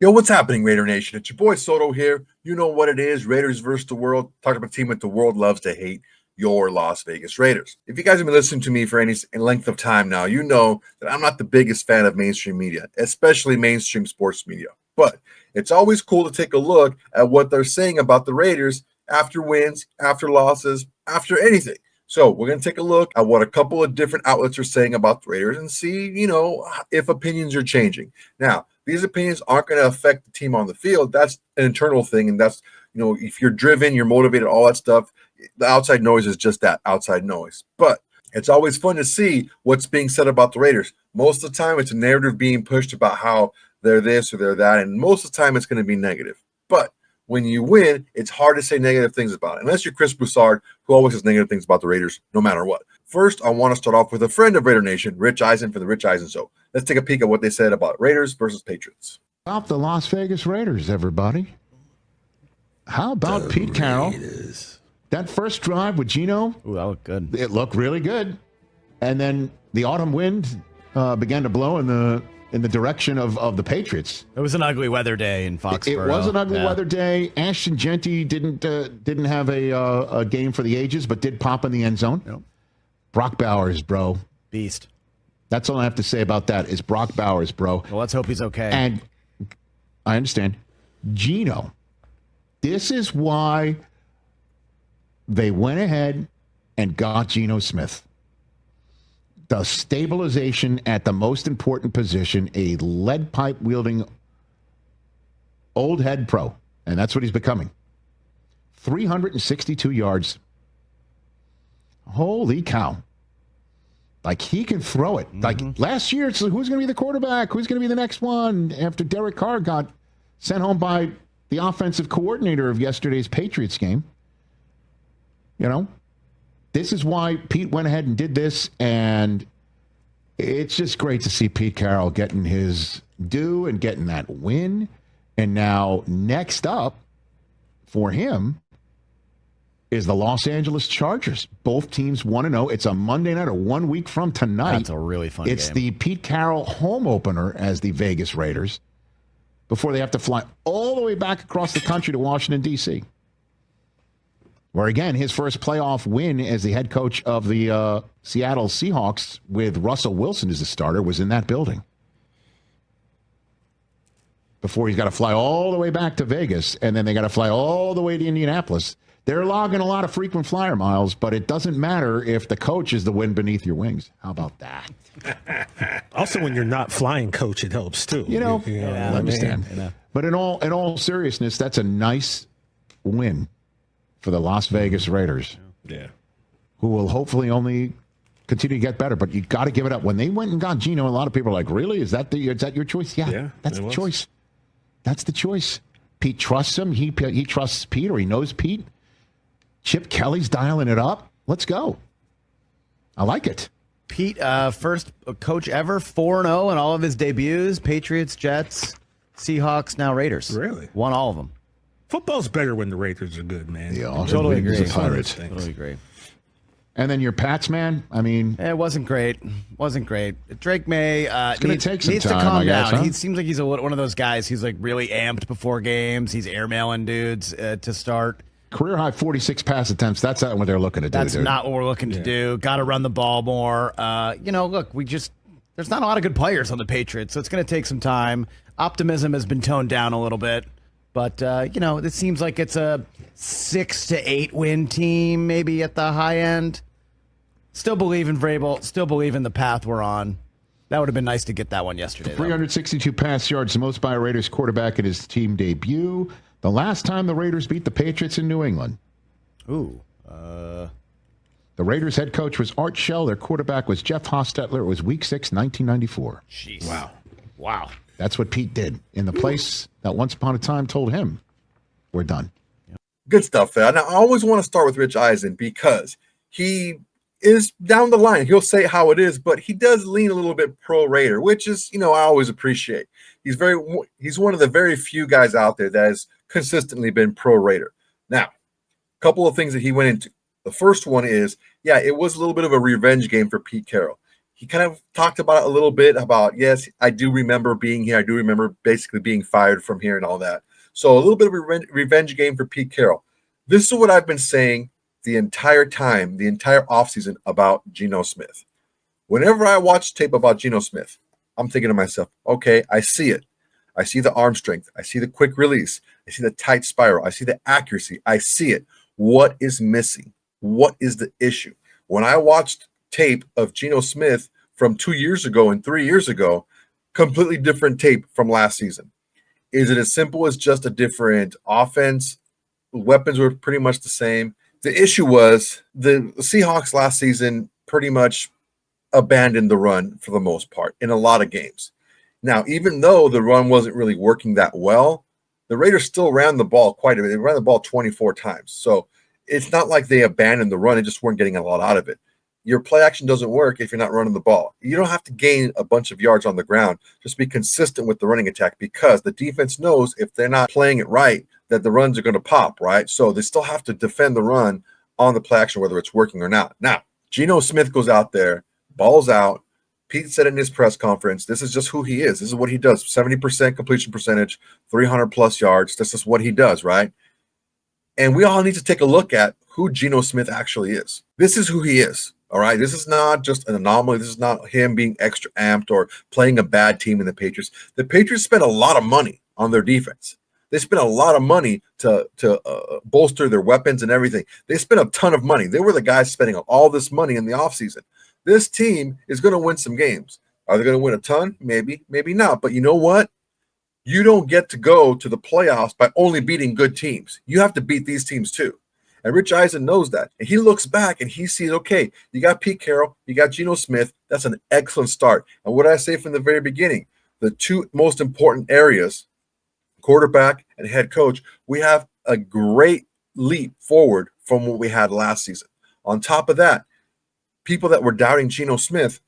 Yo, what's happening, Raider Nation? It's your boy Soto here. You know what it is, Raiders versus the world. Talking about a team that the world loves to hate, your Las Vegas Raiders. If you guys have been listening to me for any length of time now, you know that I'm not the biggest fan of mainstream media, especially mainstream sports media. But it's always cool to take a look at what they're saying about the Raiders after wins, after losses, after anything. So we're going to take a look at what a couple of different outlets are saying about the Raiders and see, if opinions are changing. Now, these opinions aren't going to affect the team on the field. That's an internal thing, and that's, if you're driven, you're motivated, all that stuff. The outside noise is just that, outside noise. But it's always fun to see what's being said about the Raiders. Most of the time, it's a narrative being pushed about how they're this or they're that, and most of the time, it's going to be negative. But when you win, it's hard to say negative things about it, unless you're Chris Broussard, who always says negative things about the Raiders, no matter what. First, I want to start off with a friend of Raider Nation, Rich Eisen, for the Rich Eisen Show. Let's take a peek at what they said about Raiders versus Patriots. About the Las Vegas Raiders, everybody. How about Pete Carroll? That first drive with Geno. Ooh, that looked good. It looked really good. And then the autumn wind began to blow in the direction of the Patriots. It was an ugly weather day in Foxborough. It was an ugly weather day. Ashton Jeanty didn't have a game for the ages, but did pop in the end zone. Yep. Brock Bowers, bro. Beast. That's all I have to say about that is Brock Bowers, bro. Well, let's hope he's okay. And I understand. Geno. This is why they went ahead and got Geno Smith. The stabilization at the most important position, a lead pipe wielding old head pro. And that's what he's becoming. 362 yards. Holy cow. Like, he can throw it. Mm-hmm. Like, last year, it's like, who's going to be the quarterback? Who's going to be the next one? After Derek Carr got sent home by the offensive coordinator of yesterday's Patriots game. This is why Pete went ahead and did this, and it's just great to see Pete Carroll getting his due and getting that win. And now, next up for him is the Los Angeles Chargers. Both teams 1-0. It's a Monday night, or 1 week from tonight. That's a really fun game. It's the Pete Carroll home opener as the Vegas Raiders before they have to fly all the way back across the country to Washington, D.C., where, again, his first playoff win as the head coach of the Seattle Seahawks with Russell Wilson as the starter was in that building. Before he's got to fly all the way back to Vegas, and then they got to fly all the way to Indianapolis. They're logging a lot of frequent flyer miles, but it doesn't matter if the coach is the wind beneath your wings. How about that? Also, when you're not flying coach, it helps too. I understand. But in all seriousness, that's a nice win for the Las Vegas Raiders. Yeah. Who will hopefully only continue to get better. But you got to give it up. When they went and got Geno, a lot of people are like, really? Is that your choice? Yeah, that's the choice. That's the choice. Pete trusts him. He trusts Pete, or he knows Pete. Chip Kelly's dialing it up. Let's go. I like it. Pete, first coach ever, 4-0 in all of his debuts. Patriots, Jets, Seahawks, now Raiders. Really? Won all of them. Football's better when the Raiders are good, man. Yeah, totally agree. The Pirates. Totally agree. And then your Pats, man. I mean, it wasn't great. Drake May needs take some to time, calm I guess, down. huh? He seems like he's one of those guys. He's like really amped before games. He's airmailing dudes to start. Career high 46 pass attempts. That's not what they're looking to do. That's not what we're looking to do. Got to run the ball more. Look, there's not a lot of good players on the Patriots, so it's going to take some time. Optimism has been toned down a little bit, but it seems like it's a 6 to 8 win team, maybe at the high end. Still believe in Vrabel. Still believe in the path we're on. That would have been nice to get that one yesterday. 362 pass yards, the most by a Raiders quarterback in his team debut. The last time the Raiders beat the Patriots in New England. Ooh. The Raiders head coach was Art Shell. Their quarterback was Jeff Hostetler. It was Week 6, 1994. Jeez. Wow. That's what Pete did in the place that once upon a time told him, we're done. Good stuff, Now, I always want to start with Rich Eisen because he is down the line. He'll say how it is, but he does lean a little bit pro-Raider, which is, I always appreciate. He's one of the very few guys out there that has consistently been pro-Raider. Now, a couple of things that he went into. The first one is, it was a little bit of a revenge game for Pete Carroll. he kind of talked about it a little bit about, yes, I do remember being here. I do remember basically being fired from here and all that. So a little bit of a revenge game for Pete Carroll. This is what I've been saying the entire time, the entire offseason about Geno Smith. Whenever I watch tape about Geno Smith, I'm thinking to myself, okay, I see it. I see the arm strength. I see the quick release. I see the tight spiral. I see the accuracy. I see it. What is missing? What is the issue? When I watched tape of Geno Smith from 2 years ago and 3 years ago, completely different tape from last season. Is it as simple as just a different offense? Weapons were pretty much the same. The issue was the Seahawks last season pretty much abandoned the run for the most part in a lot of games. Now, even though the run wasn't really working that well, the Raiders still ran the ball quite a bit. They ran the ball 24 times. So it's not like they abandoned the run. They just weren't getting a lot out of it. Your play action doesn't work if you're not running the ball. You don't have to gain a bunch of yards on the ground. Just be consistent with the running attack, because the defense knows if they're not playing it right, that the runs are going to pop, right? So they still have to defend the run on the play action, whether it's working or not. Now, Geno Smith goes out there, balls out. Pete said in his press conference, this is just who he is. This is what he does. 70% completion percentage, 300-plus yards. This is what he does, right? And we all need to take a look at who Geno Smith actually is. This is who he is. All right, this is not just an anomaly. This is not him being extra amped or playing a bad team in the Patriots. The Patriots spent a lot of money on their defense. They spent a lot of money to bolster their weapons and everything. They spent a ton of money. They were the guys spending all this money in the offseason. This team is going to win some games. Are they going to win a ton? Maybe, maybe not. But you know what? You don't get to go to the playoffs by only beating good teams. You have to beat these teams too. And Rich Eisen knows that. And he looks back and he sees, okay, you got Pete Carroll, you got Geno Smith. That's an excellent start. And what did I say from the very beginning? The two most important areas, quarterback and head coach, we have a great leap forward from what we had last season. On top of that, people that were doubting Geno Smith,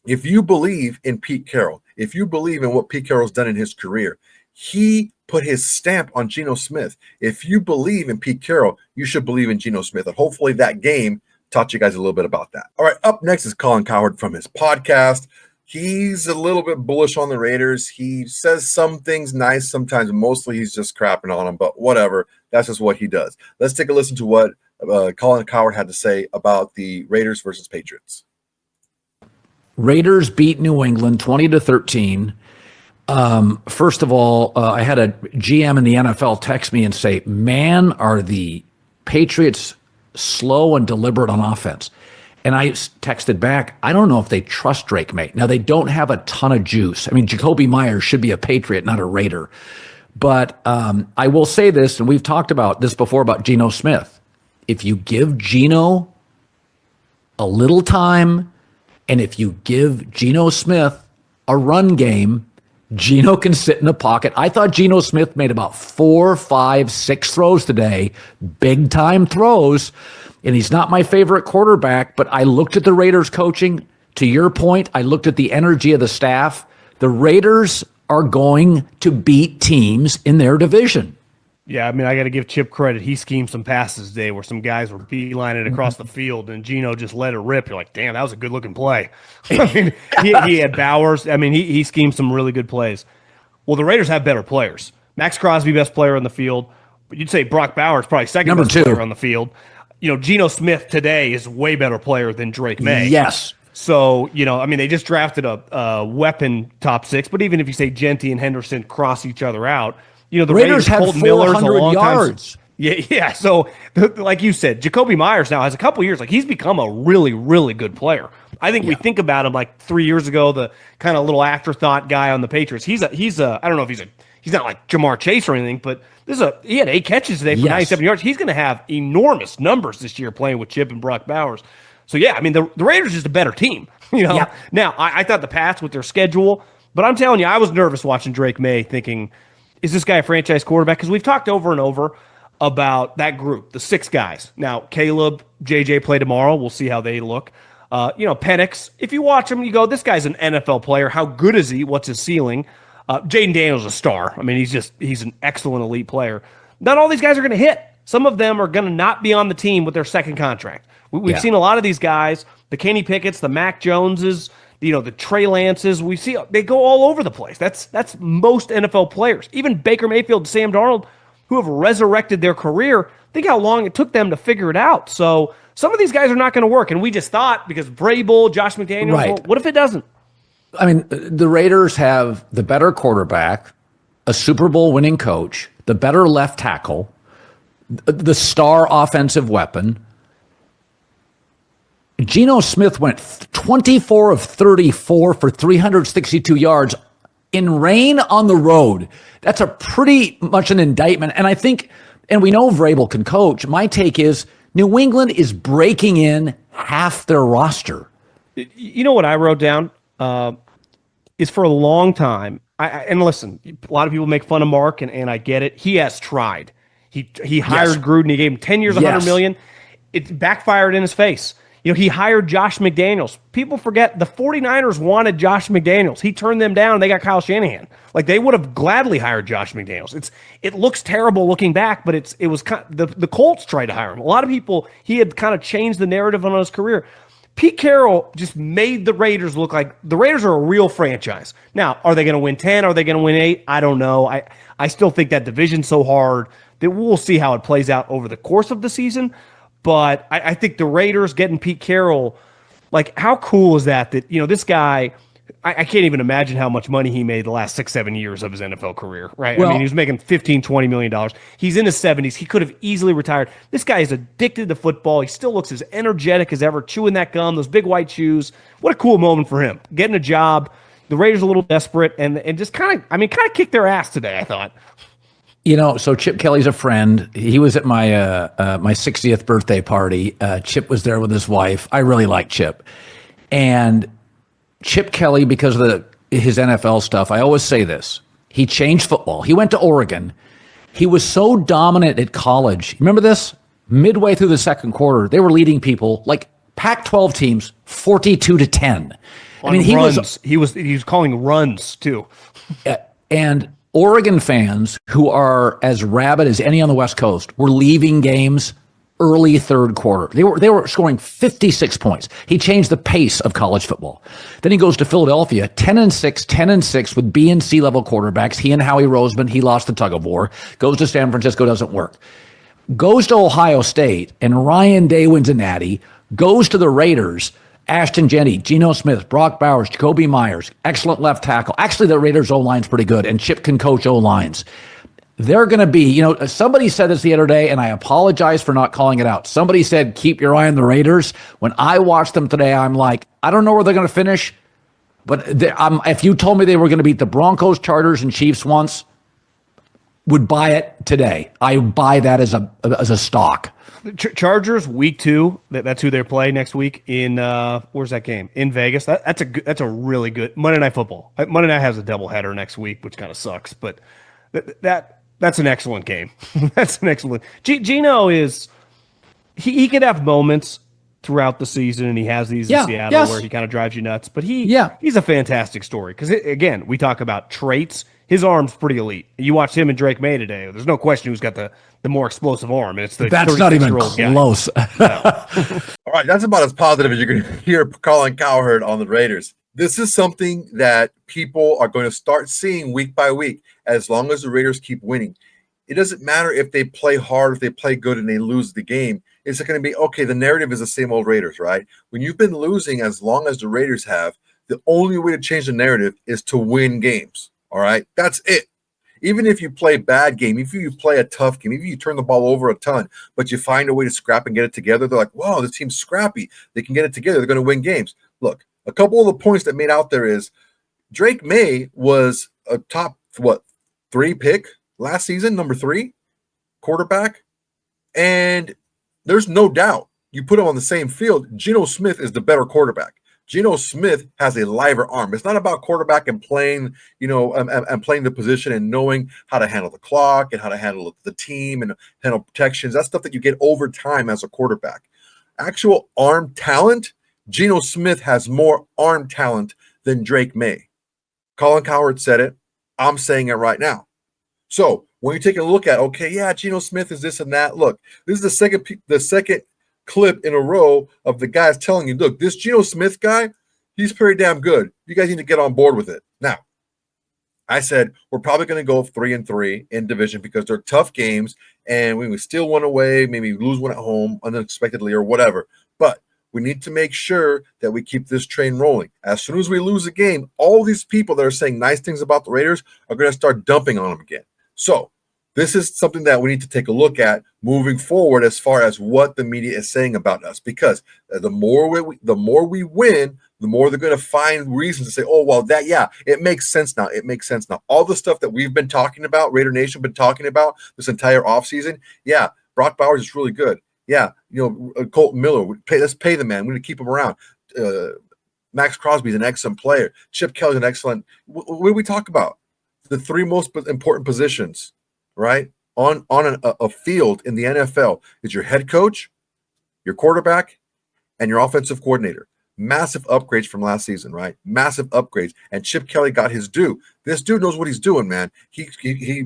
if you believe in Pete Carroll, if you believe in what Pete Carroll's done in his career, he put his stamp on Geno Smith. If you believe in Pete Carroll, you should believe in Geno Smith. And hopefully that game taught you guys a little bit about that. All right, up next is Colin Cowherd from his podcast. He's a little bit bullish on the Raiders. He says some things nice sometimes. Mostly he's just crapping on them, but whatever. That's just what he does. Let's take a listen to what Colin Cowherd had to say about the Raiders versus Patriots. Raiders beat New England 20-13. First of all, I had a GM in the NFL text me and say, man, are the Patriots slow and deliberate on offense? And I texted back, I don't know if they trust Drake May. Now, they don't have a ton of juice. I mean, Jacoby Myers should be a Patriot, not a Raider. But I will say this, and we've talked about this before about Geno Smith. If you give Geno a little time, and if you give Geno Smith a run game, Geno can sit in the pocket. I thought Geno Smith made about 4, 5, 6 throws today, big-time throws, and he's not my favorite quarterback, but I looked at the Raiders coaching. To your point, I looked at the energy of the staff. The Raiders are going to beat teams in their division. Yeah, I mean, I got to give Chip credit. He schemed some passes today where some guys were beelining across the field, and Geno just let it rip. You're like, damn, that was a good-looking play. I mean, he had Bowers. I mean, he schemed some really good plays. Well, the Raiders have better players. Maxx Crosby, best player on the field. But you'd say Brock Bowers, probably second best player on the field. You know, Geno Smith today is a way better player than Drake May. Yes. So, you know, I mean, they just drafted a weapon top 6, but even if you say Jeanty and Henderson cross each other out, you know, the Raiders have Colton Miller's a 400 yards. Yeah. So, like you said, Jacoby Myers now has a couple years. Like, he's become a really, really good player. I think we think about him like 3 years ago, the kind of little afterthought guy on the Patriots. He's a I don't know if he's not like Jamar Chase or anything, but he had 8 catches today for 97 yards. He's going to have enormous numbers this year playing with Chip and Brock Bowers. So, yeah, I mean, the Raiders are just a better team. You know, Now, I thought the Pats with their schedule, but I'm telling you, I was nervous watching Drake May thinking, is this guy a franchise quarterback? Because we've talked over and over about that group, the 6 guys. Now, Caleb, JJ play tomorrow. We'll see how they look. You know, Penix, if you watch him, you go, this guy's an NFL player. How good is he? What's his ceiling? Jaden Daniels is a star. I mean, he's an excellent elite player. Not all these guys are going to hit. Some of them are going to not be on the team with their second contract. We've seen a lot of these guys, the Kenny Pickett's, the Mac Joneses, the Trey Lances. We see they go all over the place. That's most NFL players. Even Baker Mayfield, Sam Darnold, who have resurrected their career. Think how long it took them to figure it out. So some of these guys are not going to work. And we just thought because Vrabel, Josh McDaniels, Right. well, what if it doesn't? I mean, the Raiders have the better quarterback, a Super Bowl winning coach, the better left tackle, the star offensive weapon. Geno Smith went 24 of 34 for 362 yards in rain on the road. That's a pretty much an indictment. And I think, and we know Vrabel can coach. My take is New England is breaking in half their roster. You know what I wrote down is for a long time. And listen, a lot of people make fun of Mark, and I get it. He has tried. He hired Gruden. He gave him 10 years, $100 million. It backfired in his face. He hired Josh McDaniels. People forget the 49ers wanted Josh McDaniels. He turned them down. They got Kyle Shanahan. Like, they would have gladly hired Josh McDaniels. It looks terrible looking back, but it was kind of, the Colts tried to hire him. A lot of people, he had kind of changed the narrative on his career. Pete Carroll just made the Raiders look like the Raiders are a real franchise. Now, are they going to win 10? Are they going to win 8? I don't know. I still think that division's so hard that we'll see how it plays out over the course of the season. But I think the Raiders getting Pete Carroll, like, how cool is that this guy, I can't even imagine how much money he made the last 6-7 years of his NFL career, right? Well, I mean, he was making $15-20 million. He's in his 70s. He could have easily retired. This guy is addicted to football. He still looks as energetic as ever, chewing that gum, those big white shoes. What a cool moment for him. Getting a job. The Raiders a little desperate and just kind of kicked their ass today, I thought. So Chip Kelly's a friend. He was at my my 60th birthday party. Chip was there with his wife. I really like Chip. And Chip Kelly, because of his NFL stuff, I always say this. He changed football. He went to Oregon. He was so dominant at college. Remember this? Midway through the second quarter, they were leading people, like Pac-12 teams, 42-10. I mean, he was calling runs too. And Oregon fans, who are as rabid as any on the West Coast, were leaving games early third quarter. They were scoring 56 points. He changed the pace of college football. Then he goes to Philadelphia, 10-6 with B and C level quarterbacks. He and Howie Roseman, he lost the tug of war. Goes to San Francisco, doesn't work. Goes to Ohio State, and Ryan Day wins a natty. Goes to the Raiders. Ashton, Jeanty, Geno Smith, Brock Bowers, Jacoby Myers, excellent left tackle. Actually, the Raiders O-line's pretty good, and Chip can coach O-lines. They're going to be, somebody said this the other day, and I apologize for not calling it out. Somebody said, keep your eye on the Raiders. When I watched them today, I'm like, I don't know where they're going to finish, but if you told me they were going to beat the Broncos, Chargers, and Chiefs once, would buy it today. I buy that as a stock. Chargers week 2. That's who they play next week in where's that game? In Vegas. That's a really good Monday Night Football. Monday Night has a doubleheader next week, which kind of sucks, but that's an excellent game. That's an excellent. Geno is he could have moments throughout the season, and he has these in Seattle where he kind of drives you nuts. But he's a fantastic story because again, we talk about traits. His arm's pretty elite. You watched him and Drake May today. There's no question who's got the more explosive arm. And it's the that's not even close. All right, that's about as positive as you're going to hear Colin Cowherd on the Raiders. This is something that people are going to start seeing week by week as long as the Raiders keep winning. It doesn't matter if they play hard, if they play good and they lose the game. It's going to be, okay, the narrative is the same old Raiders, right? When you've been losing as long as the Raiders have, the only way to change the narrative is to win games. All right, that's it. Even if you play a bad game, if you play a tough game, even if you turn the ball over a ton, but you find a way to scrap and get it together, they're like, wow, this team's scrappy. They can get it together. They're going to win games. Look, a couple of the points that made out there is Drake May was a top, 3 pick last season, number 3 quarterback. And there's no doubt you put him on the same field. Geno Smith is the better quarterback. Geno Smith has a liver arm. It's not about quarterback and playing, and playing the position and knowing how to handle the clock and how to handle the team and handle protections. That's stuff that you get over time as a quarterback. Actual arm talent, Geno Smith has more arm talent than Drake May. Colin Cowherd said it. I'm saying it right now. So when you take a look at, Geno Smith is this and that. Look, this is the second clip in a row of the guys telling you, look, this Geno Smith guy, he's pretty damn good. You guys need to get on board with it. Now, I said we're probably going to go 3-3 in division because they're tough games, and we steal one away, maybe lose one at home unexpectedly or whatever. But we need to make sure that we keep this train rolling. As soon as we lose a game, all these people that are saying nice things about the Raiders are going to start dumping on them again. So this is something that we need to take a look at moving forward as far as what the media is saying about us, because the more we win, the more they're going to find reasons to say, oh, well, it makes sense now. It makes sense now. All the stuff that we've been talking about, Raider Nation been talking about this entire offseason, Brock Bowers is really good. Colton Miller, let's pay the man. We need to keep him around. Maxx Crosby is an excellent player. Chip Kelly's an excellent. What do we talk about? The three most important positions, right, on a field in the NFL is your head coach, your quarterback, and your offensive coordinator. Massive upgrades from last season, right? Massive upgrades. And Chip Kelly got his due. This dude knows what he's doing, man. He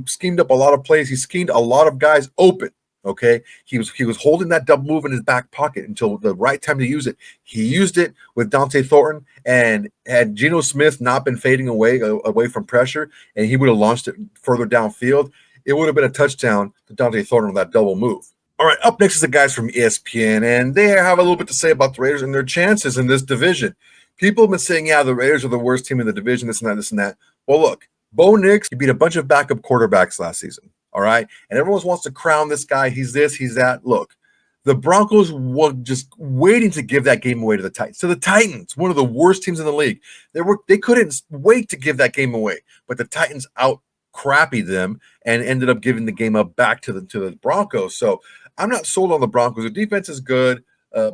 schemed up a lot of plays. He schemed a lot of guys open. Okay, he was holding that double move in his back pocket until the right time to use it. He used it with Dante Thornton, and had Geno Smith not been fading away from pressure, and he would have launched it further downfield, it would have been a touchdown to Dante Thornton on that double move. All right, up next is the guys from ESPN, and they have a little bit to say about the Raiders and their chances in this division. People have been saying, the Raiders are the worst team in the division, this and that, this and that. Well, look, Bo Nix, he beat a bunch of backup quarterbacks last season. All right. And everyone wants to crown this guy. He's this, he's that. Look, the Broncos were just waiting to give that game away to the Titans. So the Titans, one of the worst teams in the league, they couldn't wait to give that game away. But the Titans out crappied them and ended up giving the game up back to the Broncos. So I'm not sold on the Broncos. The defense is good.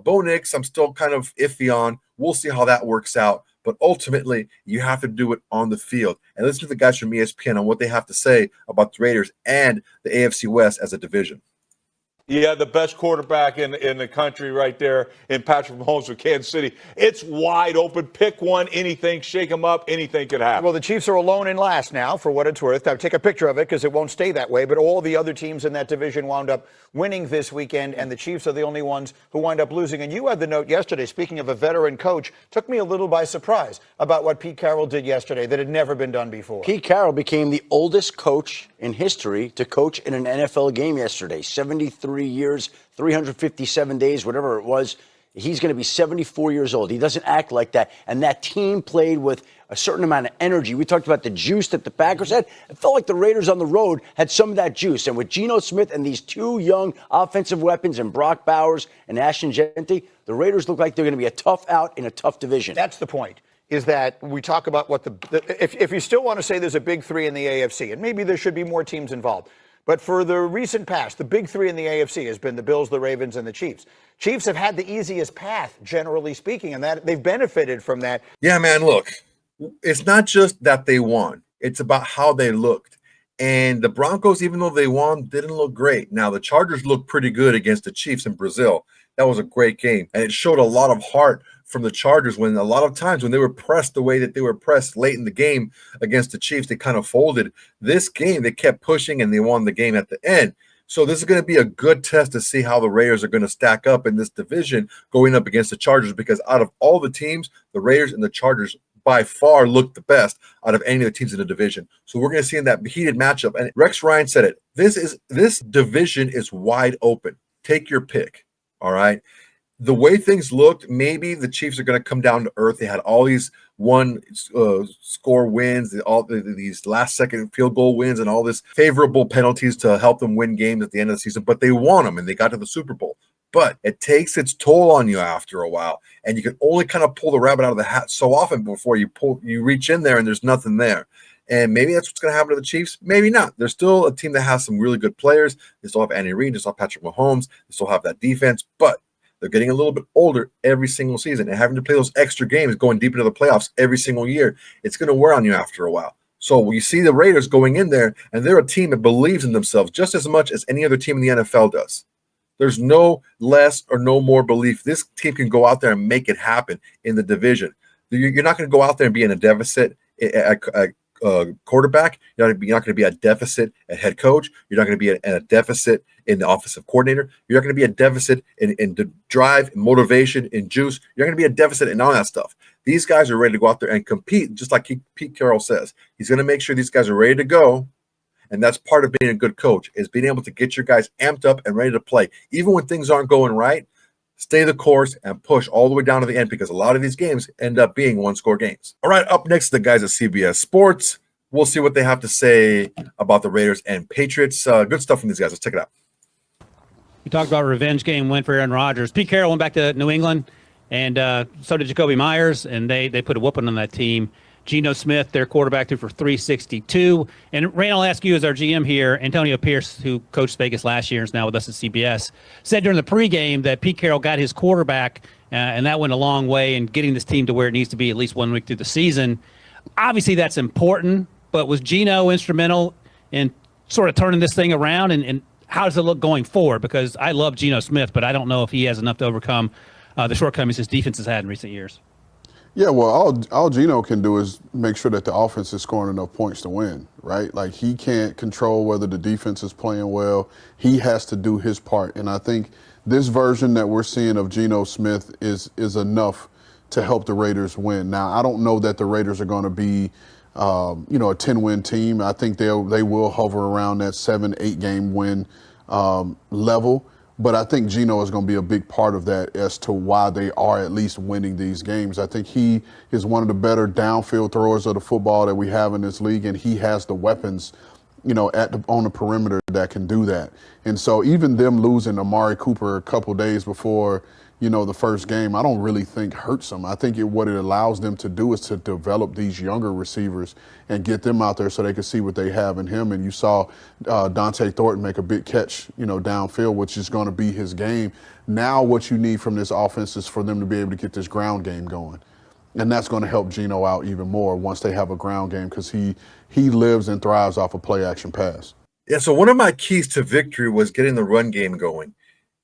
Bo Nix, I'm still kind of iffy on. We'll see how that works out. But ultimately, you have to do it on the field. And listen to the guys from ESPN on what they have to say about the Raiders and the AFC West as a division. Yeah, the best quarterback in the country right there in Patrick Mahomes with Kansas City. It's wide open. Pick one, anything, shake them up, anything could happen. Well, the Chiefs are alone in last now, for what it's worth. Now, take a picture of it because it won't stay that way. But all the other teams in that division wound up winning this weekend, and the Chiefs are the only ones who wind up losing. And you had the note yesterday, speaking of a veteran coach, took me a little by surprise about what Pete Carroll did yesterday that had never been done before. Pete Carroll became the oldest coach in history to coach in an NFL game yesterday. 73 years, 357 days, whatever it was. He's going to be 74 years old. He doesn't act like that. And that team played with a certain amount of energy. We talked about the juice that the Packers had. It felt like the Raiders on the road had some of that juice. And with Geno Smith and these two young offensive weapons and Brock Bowers and Ashton Jeanty, the Raiders look like they're going to be a tough out in a tough division. That's the point. Is that we talk about what if you still want to say there's a big three in the AFC, and maybe there should be more teams involved. But for the recent past, the big three in the AFC has been the Bills, the Ravens, and the Chiefs. Chiefs have had the easiest path, generally speaking, and that they've benefited from that. Yeah, man, look, it's not just that they won. It's about how they looked. And the Broncos, even though they won, didn't look great. Now, the Chargers looked pretty good against the Chiefs in Brazil. That was a great game. And it showed a lot of heart from the Chargers when a lot of times when they were pressed the way that they were pressed late in the game against the Chiefs, they kind of folded. This game, they kept pushing and they won the game at the end. So this is going to be a good test to see how the Raiders are going to stack up in this division going up against the Chargers, because out of all the teams, the Raiders and the Chargers by far look the best out of any of the teams in the division. So we're going to see in that heated matchup. And Rex Ryan said it. This division is wide open. Take your pick. All right. The way things looked, maybe the Chiefs are going to come down to earth. They had all these score wins, these last-second field goal wins, and all this favorable penalties to help them win games at the end of the season. But they won them, and they got to the Super Bowl. But it takes its toll on you after a while, and you can only kind of pull the rabbit out of the hat so often before you reach in there and there's nothing there. And maybe that's what's going to happen to the Chiefs. Maybe not. They're still a team that has some really good players. They still have Andy Reid. They still have Patrick Mahomes. They still have that defense. But they're getting a little bit older every single season, and having to play those extra games going deep into the playoffs every single year, it's going to wear on you after a while. So when you see the Raiders going in there, and they're a team that believes in themselves just as much as any other team in the NFL does. There's no less or no more belief. This team can go out there and make it happen in the division. You're not going to go out there and be in a deficit quarterback. You're not going to be at deficit at head coach. You're not going to be at a deficit in the offensive coordinator. You're not going to be a deficit in the drive, in motivation, in juice. You're not going to be a deficit in all that stuff. These guys are ready to go out there and compete, just like Pete Carroll says. He's going to make sure these guys are ready to go. And that's part of being a good coach, is being able to get your guys amped up and ready to play. Even when things aren't going right, stay the course and push all the way down to the end, because a lot of these games end up being one-score games. All right, up next, the guys at CBS Sports. We'll see what they have to say about the Raiders and Patriots. Good stuff from these guys. Let's check it out. You talked about a revenge game win for Aaron Rodgers. Pete Carroll went back to New England, and so did Jacoby Myers, and they put a whooping on that team. Geno Smith, their quarterback, threw for 362. And Rain, I'll ask you as our GM here, Antonio Pierce, who coached Vegas last year and is now with us at CBS, said during the pregame that Pete Carroll got his quarterback, and that went a long way in getting this team to where it needs to be at least 1 week through the season. Obviously, that's important, but was Geno instrumental in sort of turning this thing around? And how does it look going forward? Because I love Geno Smith, but I don't know if he has enough to overcome the shortcomings his defense has had in recent years. Yeah, well, all Geno can do is make sure that the offense is scoring enough points to win, right? Like, he can't control whether the defense is playing well. He has to do his part. And I think this version that we're seeing of Geno Smith is enough to help the Raiders win. Now, I don't know that the Raiders are going to be, a 10-win team. I think they will hover around that 7-8 game win level. But I think Geno is going to be a big part of that as to why they are at least winning these games. I think he is one of the better downfield throwers of the football that we have in this league, and he has the weapons, on the perimeter that can do that. And so even them losing Amari Cooper a couple days before, the first game, I don't really think hurts them. I think what it allows them to do is to develop these younger receivers and get them out there so they can see what they have in him. And you saw Dante Thornton make a big catch, downfield, which is going to be his game. Now what you need from this offense is for them to be able to get this ground game going. And that's going to help Geno out even more once they have a ground game, because he lives and thrives off a play-action pass. Yeah, so one of my keys to victory was getting the run game going.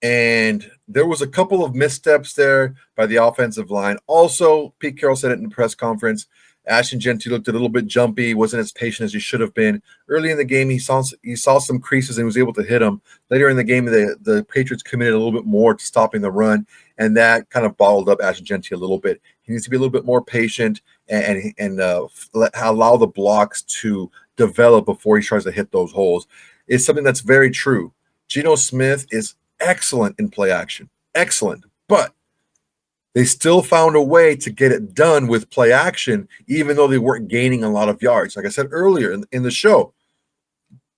And there was a couple of missteps there by the offensive line. Also, Pete Carroll said it in the press conference, Ashton Jeanty looked a little bit jumpy, wasn't as patient as he should have been. Early in the game, he saw some creases and was able to hit them. Later in the game, the Patriots committed a little bit more to stopping the run, and that kind of bottled up Ashton Jeanty a little bit. He needs to be a little bit more patient and allow the blocks to develop before he tries to hit those holes. It's something that's very true. Geno Smith is excellent in play action, excellent, but they still found a way to get it done with play action, even though they weren't gaining a lot of yards. Like I said earlier in the show,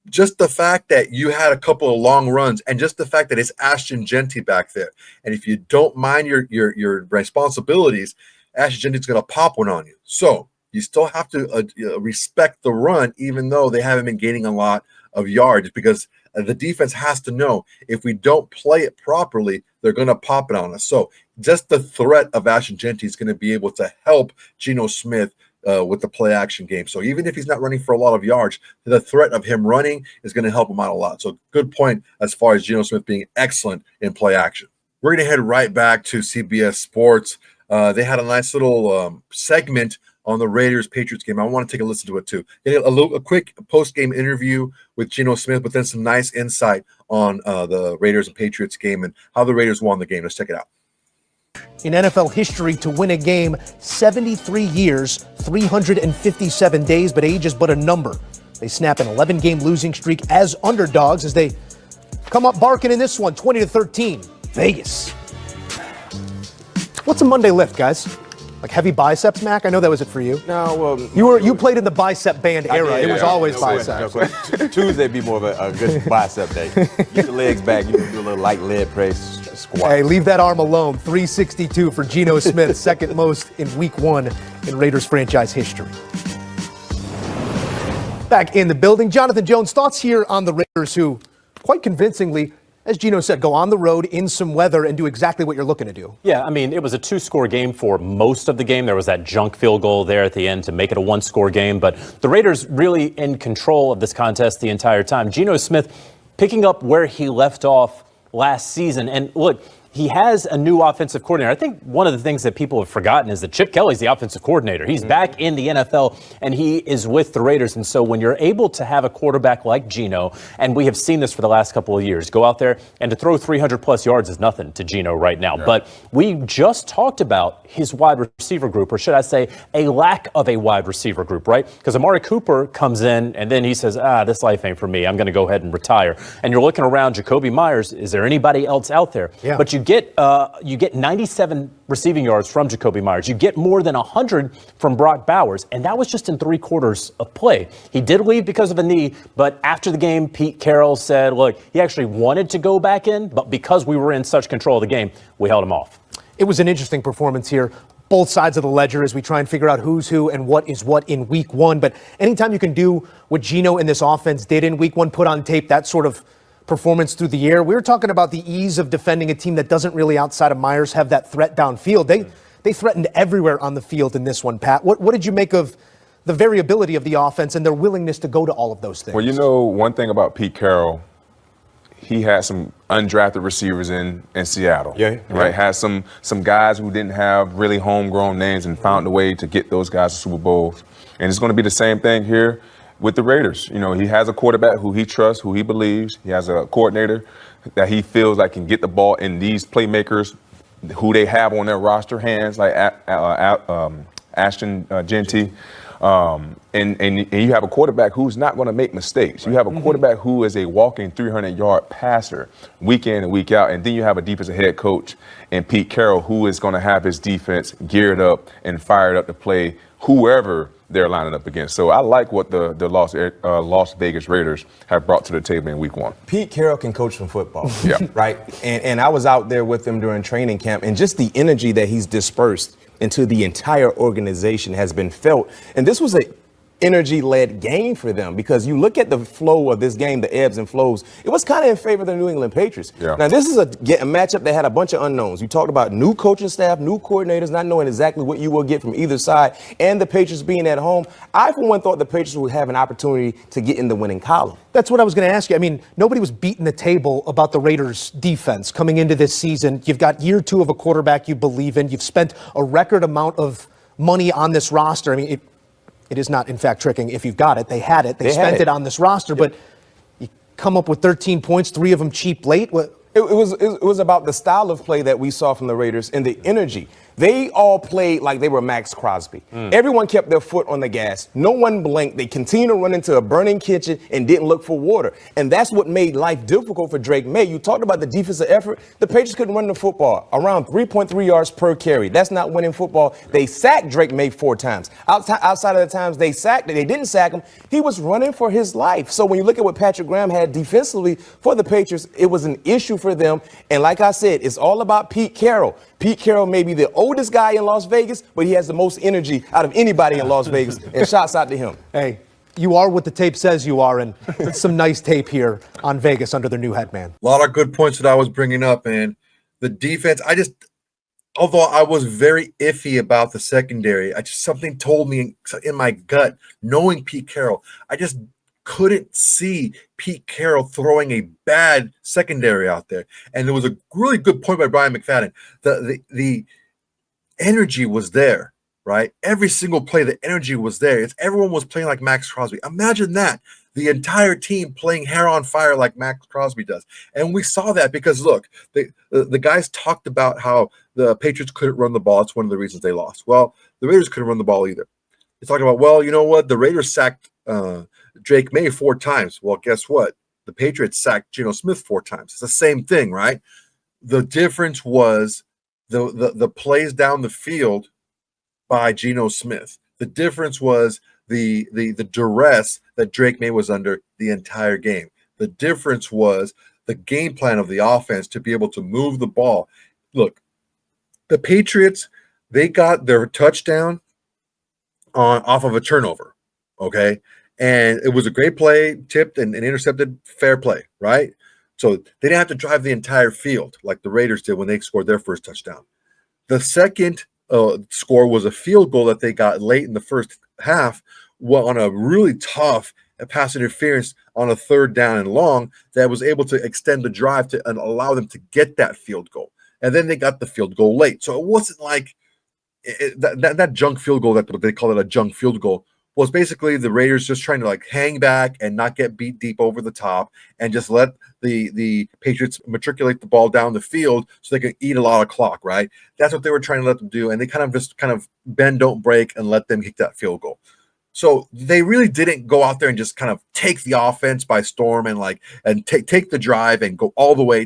just the fact that you had a couple of long runs and just the fact that it's Ashton Jeanty back there, and if you don't mind your responsibilities, Ashton Jeanty's going to pop one on you. So you still have to respect the run, even though they haven't been gaining a lot of yards, because the defense has to know if we don't play it properly, they're going to pop it on us. So just the threat of Ashton Jeanty is going to be able to help Geno Smith with the play action game. So even if he's not running for a lot of yards, the threat of him running is going to help him out a lot. So good point as far as Geno Smith being excellent in play action. We're going to head right back to CBS Sports. They had a nice little segment on the Raiders-Patriots game. I want to take a listen to it too. A quick post-game interview with Geno Smith, but then some nice insight on the Raiders and Patriots game and how the Raiders won the game. Let's check it out. In NFL history, to win a game, 73 years, 357 days, but age is but a number. They snap an 11-game losing streak as underdogs as they come up barking in this one, 20-13. Vegas. What's a Monday lift, guys? Like heavy biceps, Mac? I know that was it for you. No, well, you played in the bicep band era. It was always biceps. Tuesday be more of a good bicep day. Get the legs back. You can do a little light leg press, squat. Hey, leave that arm alone. 362 for Geno Smith, second most in Week 1 in Raiders franchise history. Back in the building, Jonathan Jones, thoughts here on the Raiders, who quite convincingly, as Geno said, go on the road in some weather and do exactly what you're looking to do. Yeah, I mean, it was a 2-score game for most of the game. There was that junk field goal there at the end to make it a 1-score game. But the Raiders really in control of this contest the entire time. Geno Smith picking up where he left off last season. And look, he has a new offensive coordinator. I think one of the things that people have forgotten is that Chip Kelly's the offensive coordinator. He's back in the NFL, and he is with the Raiders. And so when you're able to have a quarterback like Geno, and we have seen this for the last couple of years, go out there and to throw 300-plus yards is nothing to Geno right now. Yeah. But we just talked about his wide receiver group, or should I say a lack of a wide receiver group, right? Because Amari Cooper comes in, and then he says, this life ain't for me. I'm going to go ahead and retire. And you're looking around, Jacoby Myers, is there anybody else out there? Yeah. But you get 97 receiving yards from Jacoby Myers. You get more than 100 from Brock Bowers, and that was just in 3 quarters of play. He did leave because of a knee, but after the game, Pete Carroll said, look, he actually wanted to go back in, but because we were in such control of the game, we held him off. It was an interesting performance here. Both sides of the ledger as we try and figure out who's who and what is what in week 1. But anytime you can do what Geno and this offense did in week 1, put on tape that sort of performance through the year. We were talking about the ease of defending a team that doesn't really, outside of Myers, have that threat downfield. They threatened everywhere on the field in this one, Pat. What did you make of the variability of the offense and their willingness to go to all of those things? Well, you know, one thing about Pete Carroll, he had some undrafted receivers in Seattle. Yeah. Right. Had some guys who didn't have really homegrown names and found a way to get those guys to Super Bowls. And it's going to be the same thing here with the Raiders. You know, he has a quarterback who he trusts, who he believes. He has a coordinator that he feels like can get the ball in these playmakers who they have on their roster hands, like Ashton, Jeanty. And you have a quarterback who's not going to make mistakes. You have a quarterback who is a walking 300-yard passer week in and week out. And then you have a defensive head coach in Pete Carroll who is going to have his defense geared up and fired up to play whoever they're lining up against. So I like what the Las Vegas Raiders have brought to the table in week 1. Pete Carroll can coach some football. Yeah. Right? And I was out there with him during training camp, and just the energy that he's dispersed into the entire organization has been felt. And this was a energy-led game for them, because you look at the flow of this game, the ebbs and flows, it was kind of in favor of the New England Patriots. Yeah. Now, this is a matchup that had a bunch of unknowns. You talked about new coaching staff, new coordinators, not knowing exactly what you will get from either side, and the Patriots being at home. I, for one, thought the Patriots would have an opportunity to get in the winning column. That's what I was going to ask you. I mean, nobody was beating the table about the Raiders' defense coming into this season. You've got year 2 of a quarterback you believe in. You've spent a record amount of money on this roster. I mean, it is not, in fact, tricking. If you've got it, they had it. They spent it on this roster, but you come up with 13 points, 3 of them cheap late. It was about the style of play that we saw from the Raiders and the energy. They all played like they were Maxx Crosby. Everyone kept their foot on the gas. No one blinked. They continued to run into a burning kitchen and didn't look for water. And that's what made life difficult for Drake May. You talked about the defensive effort. The Patriots couldn't run the football around 3.3 yards per carry. That's not winning football. They sacked Drake May 4 times. Outside of the times they didn't sack him, he was running for his life. So when you look at what Patrick Graham had defensively for the Patriots, it was an issue for them. And like I said, it's all about Pete Carroll. Pete Carroll may be the oldest guy in Las Vegas, but he has the most energy out of anybody in Las Vegas. And shouts out to him. Hey, you are what the tape says you are, and it's some nice tape here on Vegas under their new head man. A lot of good points that I was bringing up, and the defense, although I was very iffy about the secondary, something told me in my gut, knowing Pete Carroll, I just couldn't see Pete Carroll throwing a bad secondary out there. And there was a really good point by Brian McFadden. The energy was there, right? Every single play, the energy was there. Everyone was playing like Maxx Crosby. Imagine that. The entire team playing hair on fire like Maxx Crosby does. And we saw that because, look, the guys talked about how the Patriots couldn't run the ball. It's one of the reasons they lost. Well, the Raiders couldn't run the ball either. They talked about, well, you know what? The Raiders sacked Drake May 4 times. Well, guess what? The Patriots sacked Geno Smith 4 times. It's the same thing, right? The difference was the plays down the field by Geno Smith. The difference was the duress that Drake May was under the entire game. The difference was the game plan of the offense to be able to move the ball. Look, the Patriots, they got their touchdown off of a turnover, okay? And it was a great play, tipped and intercepted, fair play, right? So they didn't have to drive the entire field like the Raiders did when they scored their first touchdown. The second score was a field goal that they got late in the first half on a really tough pass interference on a 3rd down and long that was able to extend the drive and allow them to get that field goal. And then they got the field goal late. So it wasn't like that junk field goal, that they call it a junk field goal, was basically the Raiders just trying to like hang back and not get beat deep over the top and just let the Patriots matriculate the ball down the field so they could eat a lot of clock, right? That's what they were trying to let them do. And they kind of bend, don't break, and let them kick that field goal. So they really didn't go out there and just kind of take the offense by storm and take the drive and go all the way.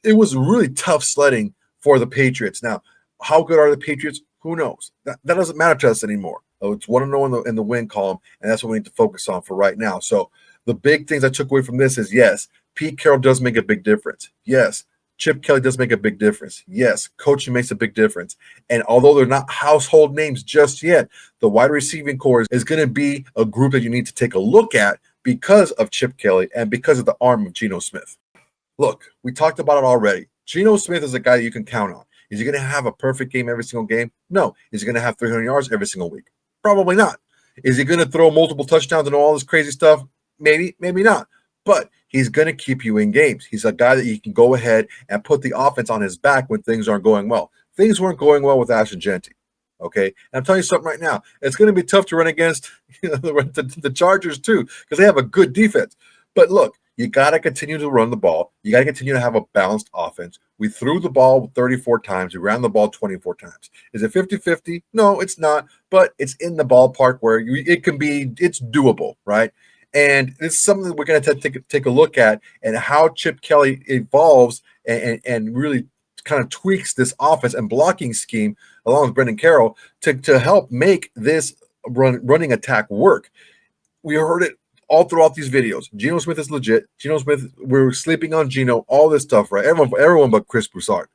It was really tough sledding for the Patriots. Now, how good are the Patriots? Who knows? That doesn't matter to us anymore. It's 1-0 in the win column, and that's what we need to focus on for right now. So the big things I took away from this is, yes, Pete Carroll does make a big difference. Yes, Chip Kelly does make a big difference. Yes, coaching makes a big difference. And although they're not household names just yet, the wide receiving core is going to be a group that you need to take a look at because of Chip Kelly and because of the arm of Geno Smith. Look, we talked about it already. Geno Smith is a guy that you can count on. Is he going to have a perfect game every single game? No. Is he going to have 300 yards every single week? Probably not. Is he going to throw multiple touchdowns and all this crazy stuff? Maybe, maybe not. But he's going to keep you in games. He's a guy that you can go ahead and put the offense on his back when things aren't going well. Things weren't going well with Ashton Jeanty. Okay, and I'm telling you something right now. It's going to be tough to run against the Chargers too, because they have a good defense. But look, you got to continue to run the ball. You got to continue to have a balanced offense. We threw the ball 34 times. We ran the ball 24 times. Is it 50-50? No, it's not. But it's in the ballpark where it's doable, right? And it's something that we're going to take a look at and how Chip Kelly evolves and really kind of tweaks this offense and blocking scheme along with Brendan Carroll to help make this running attack work. We heard it all throughout these videos. Geno Smith is legit. Geno Smith, we're sleeping on Geno, all this stuff, right? Everyone but Chris Broussard.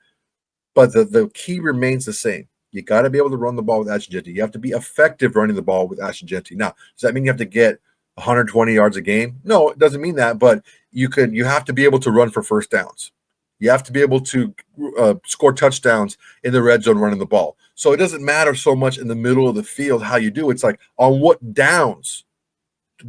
But the key remains the same. You got to be able to run the ball with Ashton Jeanty. You have to be effective running the ball with Ashton Jeanty. Now, does that mean you have to get 120 yards a game? No, it doesn't mean that, but you have to be able to run for first downs. You have to be able to score touchdowns in the red zone running the ball. So it doesn't matter so much in the middle of the field how you do. It's like on what downs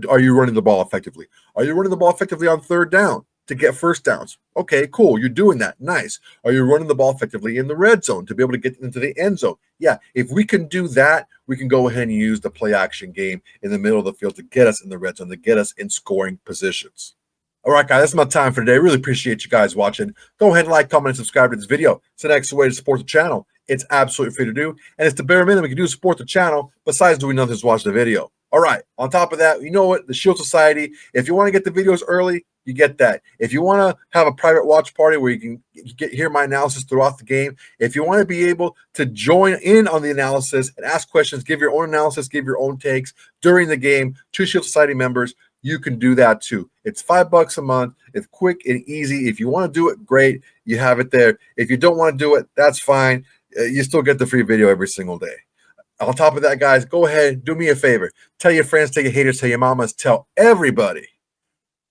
are you running the ball effectively? Are you running the ball effectively on third down to get first downs? Okay, cool. You're doing that. Nice. Are you running the ball effectively in the red zone to be able to get into the end zone? Yeah, if we can do that, we can go ahead and use the play action game in the middle of the field to get us in the red zone, to get us in scoring positions. All right, guys, that's my time for today. Really appreciate you guys watching. Go ahead and like, comment, and subscribe to this video. It's the next way to support the channel. It's absolutely free to do, and it's the bare minimum you can do to support the channel besides doing nothing to watch the video. All right, on top of that, you know what? The Shield Society, if you want to get the videos early, you get that. If you want to have a private watch party where you can hear my analysis throughout the game, if you want to be able to join in on the analysis and ask questions, give your own analysis, give your own takes during the game to Shield Society members, you can do that too. It's $5 a month. It's quick and easy. If you want to do it, great. You have it there. If you don't want to do it, that's fine. You still get the free video every single day. On top of that, guys, go ahead, do me a favor. Tell your friends, tell your haters, tell your mamas, tell everybody.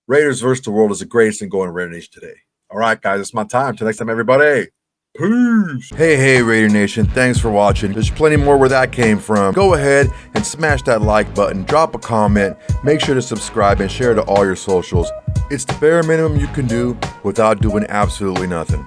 Raiders versus the world is the greatest thing going on Raider Nation today. All right, guys, it's my time. Till next time, everybody. Peace. Hey, Raider Nation. Thanks for watching. There's plenty more where that came from. Go ahead and smash that like button. Drop a comment. Make sure to subscribe and share to all your socials. It's the bare minimum you can do without doing absolutely nothing.